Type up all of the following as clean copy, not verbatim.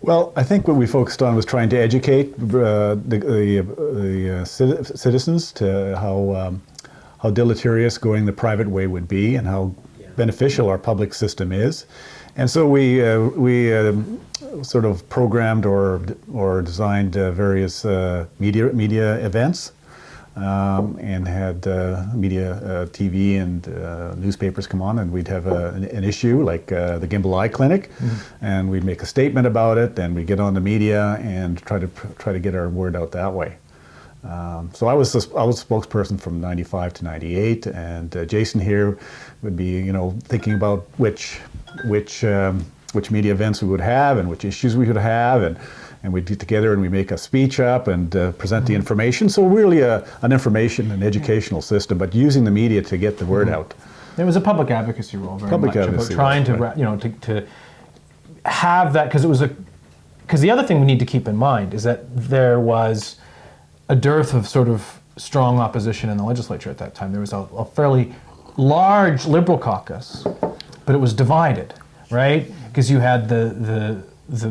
Well, I think what we focused on was trying to educate citizens to how deleterious going the private way would be and how beneficial our public system is. And so we sort of programmed or designed various media events and had media, TV and newspapers come on, and we'd have an issue like the Gimbal Eye Clinic, and we'd make a statement about it, and we'd get on the media and try to get our word out that way. So I was a spokesperson from '95 to '98, and Jason here would be, thinking about which media events we would have and which issues we would have, and we'd get together and we make a speech up and present the information. So really an information and educational system, but using the media to get the word out. There was a public advocacy role very much about trying to have that, because the other thing we need to keep in mind is that there was a dearth of sort of strong opposition in the legislature at that time. There was a fairly large Liberal caucus, but it was divided, right? Because you had the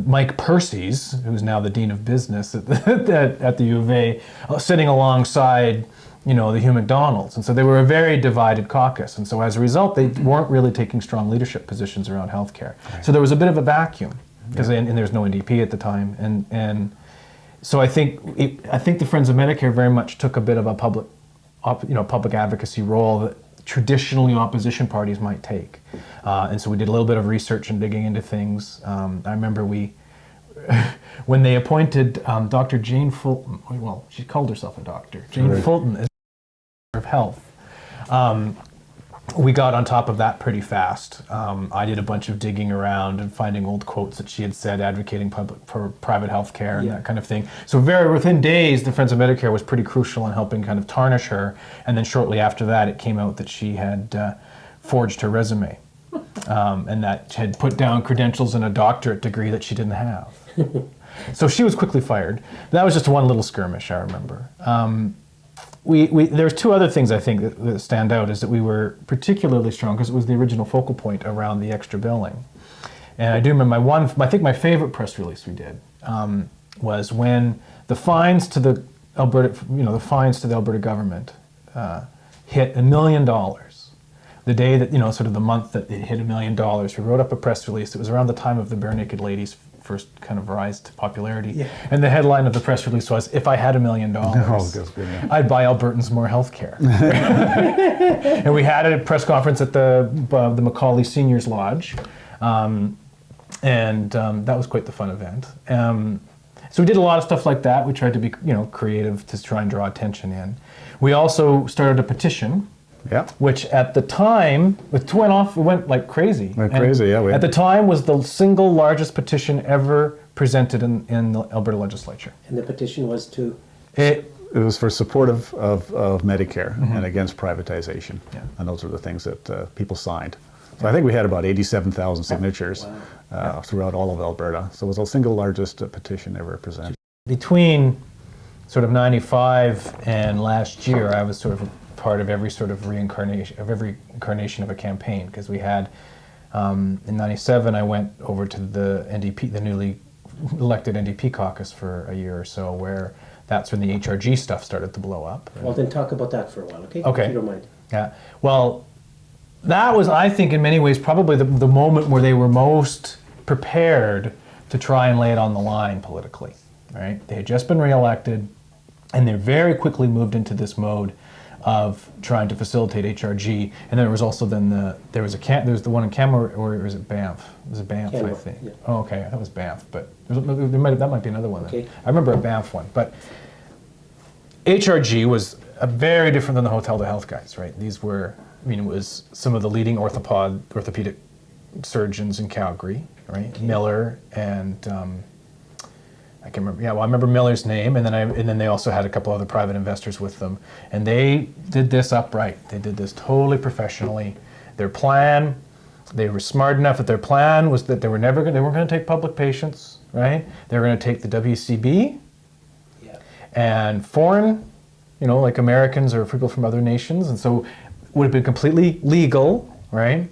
Mike Percy's, who's now the Dean of Business at the U of A, sitting alongside, the Hugh McDonalds. And so they were a very divided caucus. And so as a result, they weren't really taking strong leadership positions around healthcare. Right. So there was a bit of a vacuum, because and there was no NDP at the time. And so I think the Friends of Medicare very much took a bit of a public advocacy role that traditionally opposition parties might take. And so we did a little bit of research and digging into things. I remember when they appointed Dr. Jane Fulton, well, she called herself a doctor, Jane Fulton as of Health. We got on top of that pretty fast. I did a bunch of digging around and finding old quotes that she had said advocating for private health care and that kind of thing. So within days, the Friends of Medicare was pretty crucial in helping kind of tarnish her. And then shortly after that, it came out that she had forged her resume and that had put down credentials and a doctorate degree that she didn't have. So she was quickly fired. That was just one little skirmish, I remember. There's two other things I think that stand out is that we were particularly strong because it was the original focal point around the extra billing. And I do remember I think my favorite press release we did was when the fines to the Alberta government hit $1 million. The day that, sort of the month that it hit $1 million, we wrote up a press release. It was around the time of the Bare Naked Ladies' first kind of rise to popularity. Yeah. And the headline of the press release was, "If I had $1 million, I'd buy Albertans more health care." And we had a press conference at the Macaulay Seniors Lodge. And that was quite the fun event. So we did a lot of stuff like that. We tried to be, creative to try and draw attention in. We also started a petition. Yeah. Which at the time, it went like crazy. At the time was the single largest petition ever presented in the Alberta legislature. And the petition was to? It was for support of Medicare and against privatization. Yeah. And those are the things that people signed. So I think we had about 87,000 signatures throughout all of Alberta. So it was the single largest petition ever presented. Between sort of 95 and last year, I was sort of part of every sort of incarnation of a campaign, because we had in '97 I went over to the NDP, the newly elected NDP caucus for a year or so, where that's when the HRG stuff started to blow up. Well, then talk about that for a while, okay? Okay. If you don't mind. Yeah. Well, that was, I think, in many ways probably the moment where they were most prepared to try and lay it on the line politically, right? They had just been reelected, and they very quickly moved into this mode of trying to facilitate HRG, and then there was also there was the one in Kammerer, or was it Banff? It was a Banff, I think. Yeah. Oh, okay, that was Banff, but that might be another one. Okay. I remember a Banff one, but HRG was very different than the Hotel to Health guys, right? These were, it was some of the leading orthopedic surgeons in Calgary, right? Okay. Miller and I can remember. Yeah, well, I remember Miller's name, and then they also had a couple other private investors with them, and they did this upright. They did this totally professionally. Their plan, they were smart enough that their plan was that they weren't going to take public patients, right? They were going to take the WCB, and foreign, like Americans or people from other nations, and so it would have been completely legal, right?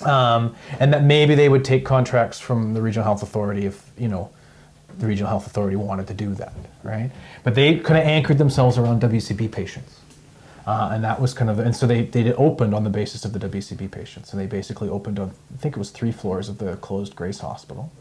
And that maybe they would take contracts from the regional health authority if the regional health authority wanted to do that, right? But they kind of anchored themselves around WCB patients. And that was kind of, and so they opened on the basis of the WCB patients. And they basically opened on, I think it was 3 floors of the closed Grace Hospital,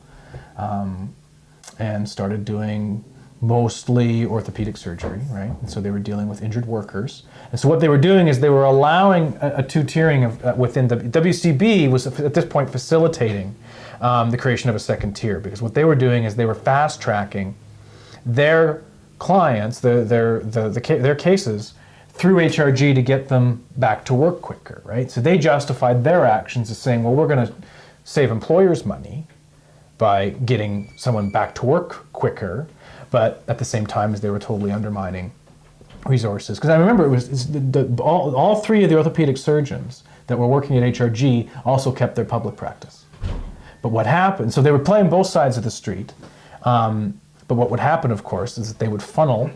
and started doing mostly orthopedic surgery, right? And so they were dealing with injured workers. And so what they were doing is they were allowing a two-tiering of within the WCB was at this point facilitating the creation of a second tier, because what they were doing is they were fast-tracking their clients, their cases through HRG to get them back to work quicker, right? So they justified their actions as saying, well, we're going to save employers money by getting someone back to work quicker, but at the same time as they were totally undermining resources. Because I remember it was all 3 of the orthopedic surgeons that were working at HRG also kept their public practice. But what happened, so they were playing both sides of the street, but what would happen, of course, is that they would funnel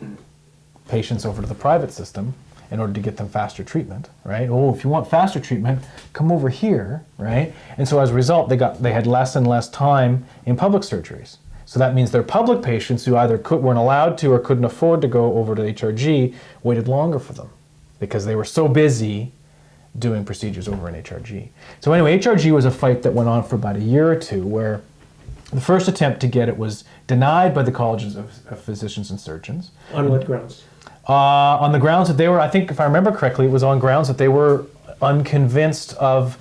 patients over to the private system in order to get them faster treatment, right? Oh, if you want faster treatment, come over here, right? And so as a result, they had less and less time in public surgeries. So that means their public patients who either weren't allowed to or couldn't afford to go over to HRG waited longer for them because they were so busy doing procedures over in HRG. So anyway, HRG was a fight that went on for about a year or two, where the first attempt to get it was denied by the colleges of physicians and surgeons. On what grounds? On the grounds that they were, I think if I remember correctly, it was on grounds that they were unconvinced of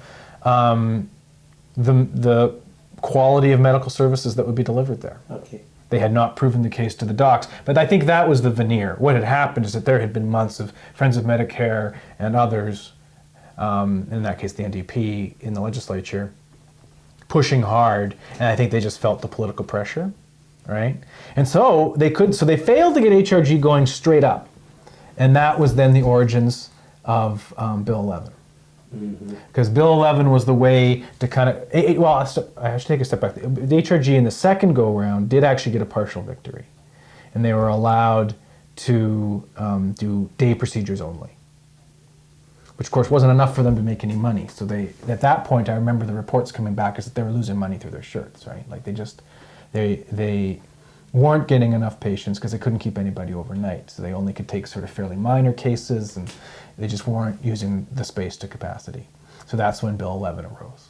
the quality of medical services that would be delivered there. Okay. They had not proven the case to the docs. But I think that was the veneer. What had happened is that there had been months of Friends of Medicare and others, in that case the NDP in the legislature, pushing hard, and I think they just felt the political pressure, right? And so they failed to get HRG going straight up. And that was then the origins of Bill 11. Because Bill 11 was the way to kind of, well, I should take a step back. The HRG in the second go-around did actually get a partial victory. And they were allowed to do day procedures only, which of course wasn't enough for them to make any money. So at that point, I remember the reports coming back is that they were losing money through their shirts, right? Like they weren't getting enough patients because they couldn't keep anybody overnight. So they only could take sort of fairly minor cases, and they just weren't using the space to capacity. So that's when Bill 11 arose.